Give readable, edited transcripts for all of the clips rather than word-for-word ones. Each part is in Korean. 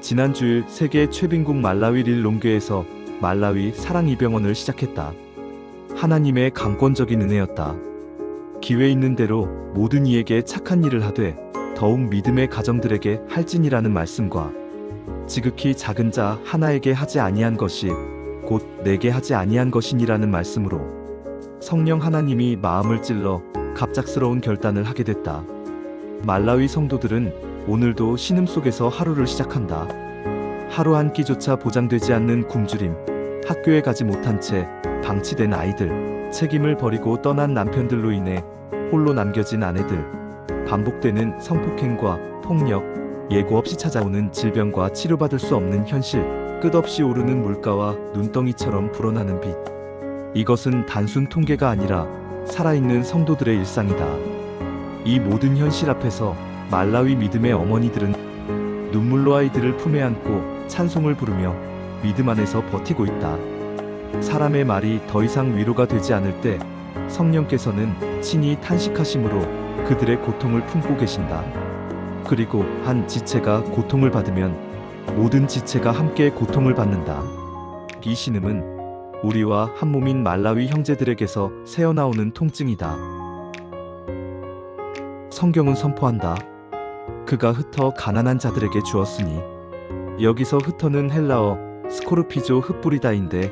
지난 주일 세계 최빈국 말라위 릴롱교에서 말라위 사랑이병원을 시작했다. 하나님의 강권적인 은혜였다. 기회 있는 대로 모든 이에게 착한 일을 하되 더욱 믿음의 가정들에게 할진이라는 말씀과 지극히 작은 자 하나에게 하지 아니한 것이 곧 내게 하지 아니한 것이니라는 말씀으로 성령 하나님이 마음을 찔러 갑작스러운 결단을 하게 됐다. 말라위 성도들은 오늘도 신음 속에서 하루를 시작한다. 하루 한 끼조차 보장되지 않는 굶주림, 학교에 가지 못한 채 방치된 아이들, 책임을 버리고 떠난 남편들로 인해 홀로 남겨진 아내들, 반복되는 성폭행과 폭력, 예고 없이 찾아오는 질병과 치료받을 수 없는 현실, 끝없이 오르는 물가와 눈덩이처럼 불어나는 빚. 이것은 단순 통계가 아니라 살아있는 성도들의 일상이다. 이 모든 현실 앞에서 말라위 믿음의 어머니들은 눈물로 아이들을 품에 안고 찬송을 부르며 믿음 안에서 버티고 있다. 사람의 말이 더 이상 위로가 되지 않을 때 성령께서는 친히 탄식하심으로 그들의 고통을 품고 계신다. 그리고 한 지체가 고통을 받으면 모든 지체가 함께 고통을 받는다. 이 신음은 우리와 한 몸인 말라위 형제들에게서 새어나오는 통증이다. 성경은 선포한다. 그가 흩어 가난한 자들에게 주었으니. 여기서 흩어는 헬라어 스코르피조 흩뿌리다인데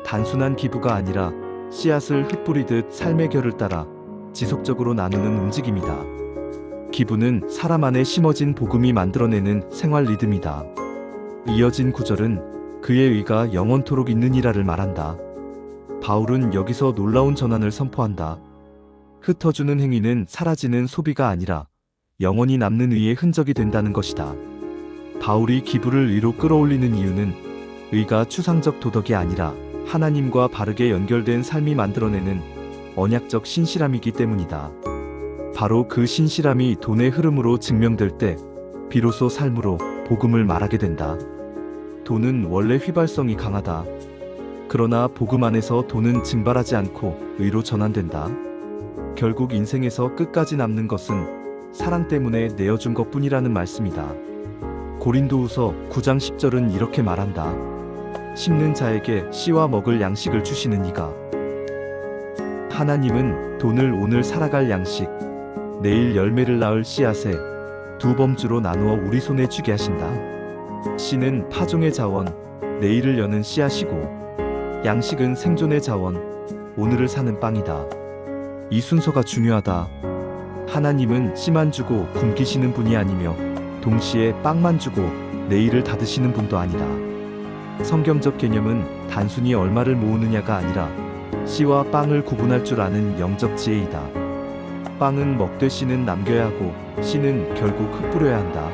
단순한 기부가 아니라 씨앗을 흩뿌리듯 삶의 결을 따라 지속적으로 나누는 움직임이다. 기부는 사람 안에 심어진 복음이 만들어내는 생활 리듬이다. 이어진 구절은 그의 의가 영원토록 있느니라를 말한다. 바울은 여기서 놀라운 전환을 선포한다. 흩어주는 행위는 사라지는 소비가 아니라 영원히 남는 의의 흔적이 된다는 것이다. 바울이 기부를 의로 끌어올리는 이유는 의가 추상적 도덕이 아니라 하나님과 바르게 연결된 삶이 만들어내는 언약적 신실함이기 때문이다. 바로 그 신실함이 돈의 흐름으로 증명될 때 비로소 삶으로 복음을 말하게 된다. 돈은 원래 휘발성이 강하다. 그러나 복음 안에서 돈은 증발하지 않고 의로 전환된다. 결국 인생에서 끝까지 남는 것은 사랑 때문에 내어준 것뿐이라는 말씀이다. 고린도후서 9장 10절은 이렇게 말한다. 심는 자에게 씨와 먹을 양식을 주시는 이가. 하나님은 돈을 오늘 살아갈 양식, 내일 열매를 낳을 씨앗에 두 범주로 나누어 우리 손에 쥐게 하신다. 씨는 파종의 자원, 내일을 여는 씨앗이고 양식은 생존의 자원, 오늘을 사는 빵이다. 이 순서가 중요하다. 하나님은 씨만 주고 굶기시는 분이 아니며 동시에 빵만 주고 내일을 닫으시는 분도 아니다. 성경적 개념은 단순히 얼마를 모으느냐가 아니라 씨와 빵을 구분할 줄 아는 영적 지혜이다. 빵은 먹되 씨는 남겨야 하고 씨는 결국 흩뿌려야 한다.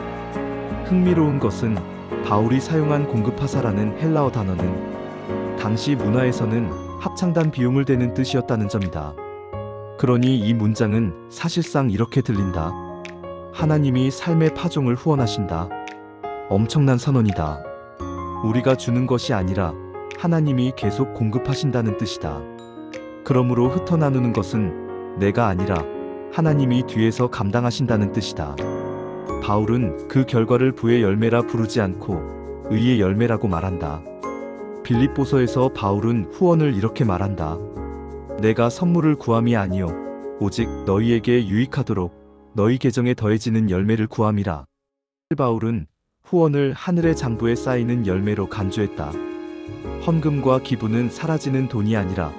흥미로운 것은 바울이 사용한 공급하사라는 헬라어 단어는 당시 문화에서는 합창단 비용을 대는 뜻이었다는 점이다. 그러니 이 문장은 사실상 이렇게 들린다. 하나님이 삶의 파종을 후원하신다. 엄청난 선언이다. 우리가 주는 것이 아니라 하나님이 계속 공급하신다는 뜻이다. 그러므로 흩어 나누는 것은 내가 아니라 하나님이 뒤에서 감당하신다는 뜻이다. 바울은 그 결과를 부의 열매라 부르지 않고 의의 열매라고 말한다. 빌립보서에서 바울은 후원을 이렇게 말한다. 내가 선물을 구함이 아니요 오직 너희에게 유익하도록 너희 계정에 더해지는 열매를 구함이라. 바울은 후원을 하늘의 장부에 쌓이는 열매로 간주했다. 헌금과 기부는 사라지는 돈이 아니라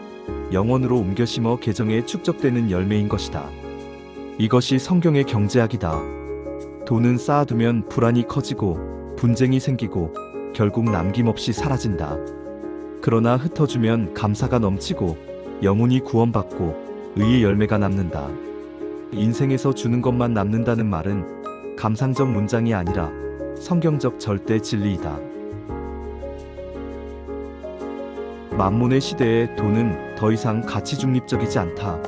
영원으로 옮겨 심어 계정에 축적되는 열매인 것이다. 이것이 성경의 경제학이다. 돈은 쌓아두면 불안이 커지고 분쟁이 생기고 결국 남김없이 사라진다. 그러나 흩어주면 감사가 넘치고 영혼이 구원받고 의의 열매가 남는다. 인생에서 주는 것만 남는다는 말은 감상적 문장이 아니라 성경적 절대 진리이다. 만몬의 시대에 돈은 더 이상 가치 중립적이지 않다.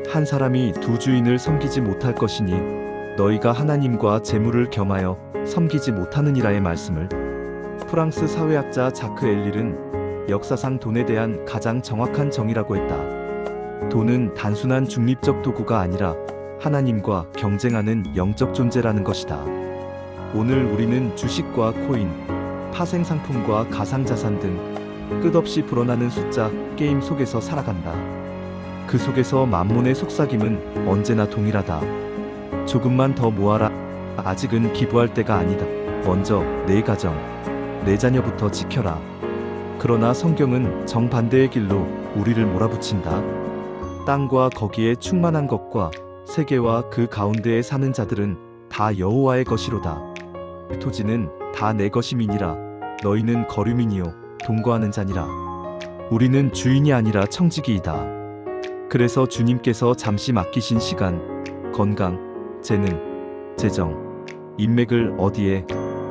한 사람이 두 주인을 섬기지 못할 것이니 너희가 하나님과 재물을 겸하여 섬기지 못하느니라의 말씀을 프랑스 사회학자 자크 엘릴은 역사상 돈에 대한 가장 정확한 정의라고 했다. 돈은 단순한 중립적 도구가 아니라 하나님과 경쟁하는 영적 존재라는 것이다. 오늘 우리는 주식과 코인, 파생상품과 가상자산 등 끝없이 불어나는 숫자 게임 속에서 살아간다. 그 속에서 만문의 속삭임은 언제나 동일하다. 조금만 더 모아라. 아직은 기부할 때가 아니다. 먼저 내 가정, 내 자녀부터 지켜라. 그러나 성경은 정반대의 길로 우리를 몰아붙인다. 땅과 거기에 충만한 것과 세계와 그 가운데에 사는 자들은 다 여호와의 것이로다. 토지는 다 내 것임이니라. 너희는 거류민이요 동거하는 자니라. 우리는 주인이 아니라 청지기이다. 그래서 주님께서 잠시 맡기신 시간, 건강, 재능, 재정, 인맥을 어디에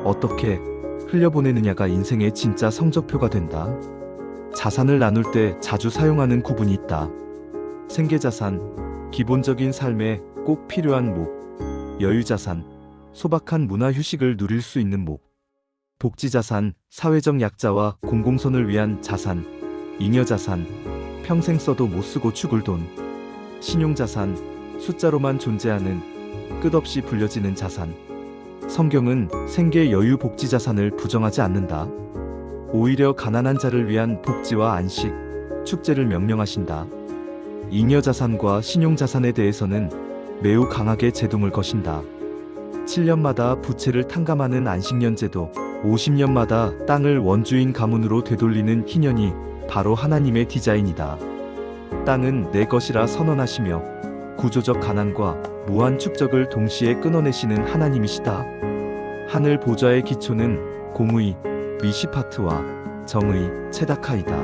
어떻게 흘려보내느냐가 인생의 진짜 성적표가 된다. 자산을 나눌 때 자주 사용하는 구분이 있다. 생계자산, 기본적인 삶에 꼭 필요한 목. 여유자산, 소박한 문화휴식을 누릴 수 있는 목. 복지자산, 사회적 약자와 공공선을 위한 자산. 잉여자산, 평생 써도 못 쓰고 죽을 돈. 신용자산, 숫자로만 존재하는 끝없이 불려지는 자산. 성경은 생계 여유 복지 자산을 부정하지 않는다. 오히려 가난한 자를 위한 복지와 안식, 축제를 명령하신다. 잉여 자산과 신용 자산에 대해서는 매우 강하게 제동을 거신다. 7년마다 부채를 탕감하는 안식년제도, 50년마다 땅을 원주인 가문으로 되돌리는 희년이 바로 하나님의 디자인이다. 땅은 내 것이라 선언하시며 구조적 가난과 무한 축적을 동시에 끊어내시는 하나님이시다. 하늘 보좌의 기초는 공의, 미시파트와 정의, 체다카이다.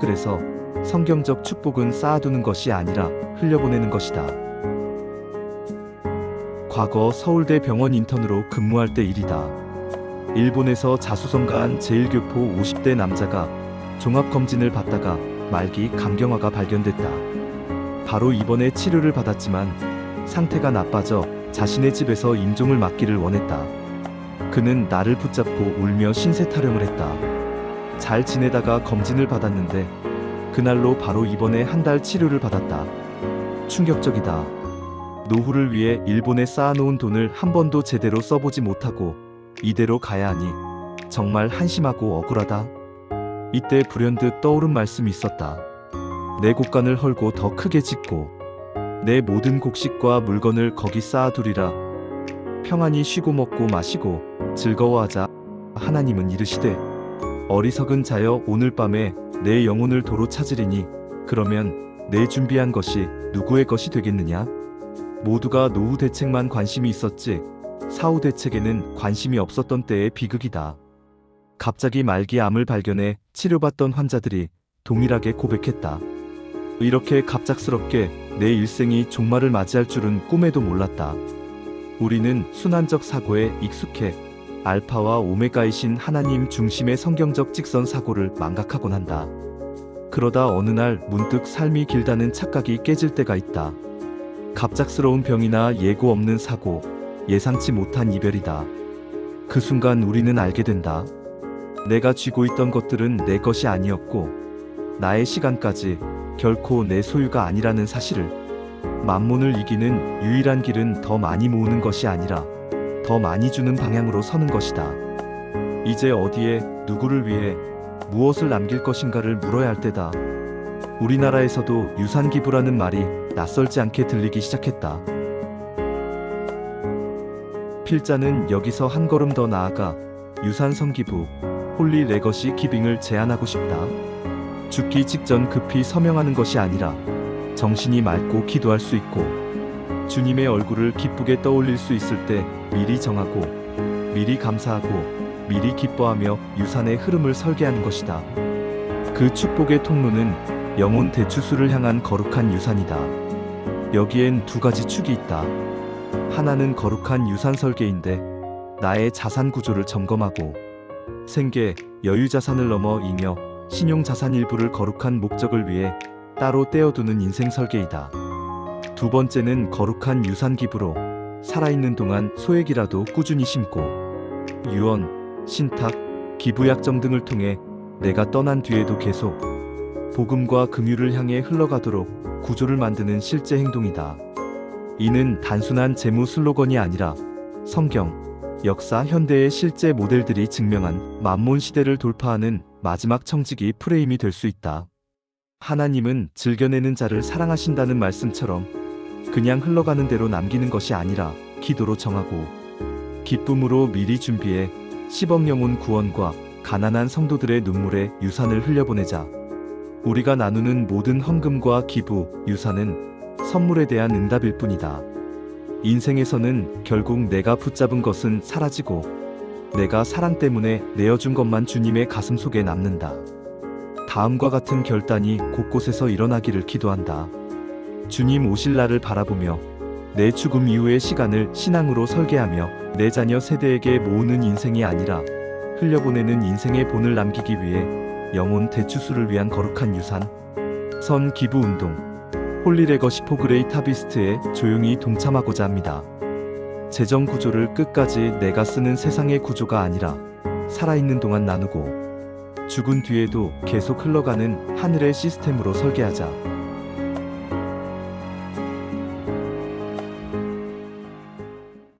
그래서 성경적 축복은 쌓아두는 것이 아니라 흘려보내는 것이다. 과거 서울대 병원 인턴으로 근무할 때 일이다. 일본에서 자수성가한 제1교포 50대 남자가 종합검진을 받다가 말기 간경화가 발견됐다. 바로 입원해 치료를 받았지만 상태가 나빠져 자신의 집에서 임종을 맞기를 원했다. 그는 나를 붙잡고 울며 신세 타령을 했다. 잘 지내다가 검진을 받았는데 그날로 바로 입원해 한 달 치료를 받았다. 충격적이다. 노후를 위해 일본에 쌓아놓은 돈을 한 번도 제대로 써보지 못하고 이대로 가야 하니 정말 한심하고 억울하다. 이때 불현듯 떠오른 말씀이 있었다. 내 곳간을 헐고 더 크게 짓고 내 모든 곡식과 물건을 거기 쌓아두리라. 평안히 쉬고 먹고 마시고 즐거워하자. 하나님은 이르시되 어리석은 자여 오늘 밤에 내 영혼을 도로 찾으리니 그러면 내 준비한 것이 누구의 것이 되겠느냐. 모두가 노후 대책만 관심이 있었지 사후 대책에는 관심이 없었던 때의 비극이다. 갑자기 말기 암을 발견해 치료받던 환자들이 동일하게 고백했다. 이렇게 갑작스럽게 내 일생이 종말을 맞이할 줄은 꿈에도 몰랐다. 우리는 순환적 사고에 익숙해 알파와 오메가이신 하나님 중심의 성경적 직선 사고를 망각하곤 한다. 그러다 어느 날 문득 삶이 길다는 착각이 깨질 때가 있다. 갑작스러운 병이나 예고 없는 사고, 예상치 못한 이별이다. 그 순간 우리는 알게 된다. 내가 쥐고 있던 것들은 내 것이 아니었고 나의 시간까지 결코 내 소유가 아니라는 사실을. 만몬을 이기는 유일한 길은 더 많이 모으는 것이 아니라 더 많이 주는 방향으로 서는 것이다. 이제 어디에 누구를 위해 무엇을 남길 것인가를 물어야 할 때다. 우리나라에서도 유산기부라는 말이 낯설지 않게 들리기 시작했다. 필자는 여기서 한 걸음 더 나아가 유산성기부, 홀리 레거시 기빙을 제안하고 싶다. 죽기 직전 급히 서명하는 것이 아니라 정신이 맑고 기도할 수 있고 주님의 얼굴을 기쁘게 떠올릴 수 있을 때 미리 정하고 미리 감사하고 미리 기뻐하며 유산의 흐름을 설계하는 것이다. 그 축복의 통로는 영혼 대추수를 향한 거룩한 유산이다. 여기엔 두 가지 축이 있다. 하나는 거룩한 유산 설계인데 나의 자산 구조를 점검하고 생계, 여유자산을 넘어 잉여, 신용자산 일부를 거룩한 목적을 위해 따로 떼어두는 인생 설계이다. 두 번째는 거룩한 유산 기부로 살아있는 동안 소액이라도 꾸준히 심고 유언, 신탁, 기부약정 등을 통해 내가 떠난 뒤에도 계속 복음과 긍휼을 향해 흘러가도록 구조를 만드는 실제 행동이다. 이는 단순한 재무 슬로건이 아니라 성경, 역사 현대의 실제 모델들이 증명한 만몬 시대를 돌파하는 마지막 청지기 프레임이 될 수 있다. 하나님은 즐겨내는 자를 사랑하신다는 말씀처럼 그냥 흘러가는 대로 남기는 것이 아니라 기도로 정하고 기쁨으로 미리 준비해 10억 영혼 구원과 가난한 성도들의 눈물에 유산을 흘려보내자. 우리가 나누는 모든 헌금과 기부, 유산은 선물에 대한 응답일 뿐이다. 인생에서는 결국 내가 붙잡은 것은 사라지고 내가 사랑 때문에 내어준 것만 주님의 가슴 속에 남는다. 다음과 같은 결단이 곳곳에서 일어나기를 기도한다. 주님 오실 날을 바라보며 내 죽음 이후의 시간을 신앙으로 설계하며 내 자녀 세대에게 모으는 인생이 아니라 흘려보내는 인생의 본을 남기기 위해 영혼 대추수를 위한 거룩한 유산, 선 기부 운동, 홀리레거시 포 그레이트 하비스트에 조용히 동참하고자 합니다. 재정 구조를 끝까지 내가 쓰는 세상의 구조가 아니라 살아있는 동안 나누고 죽은 뒤에도 계속 흘러가는 하늘의 시스템으로 설계하자.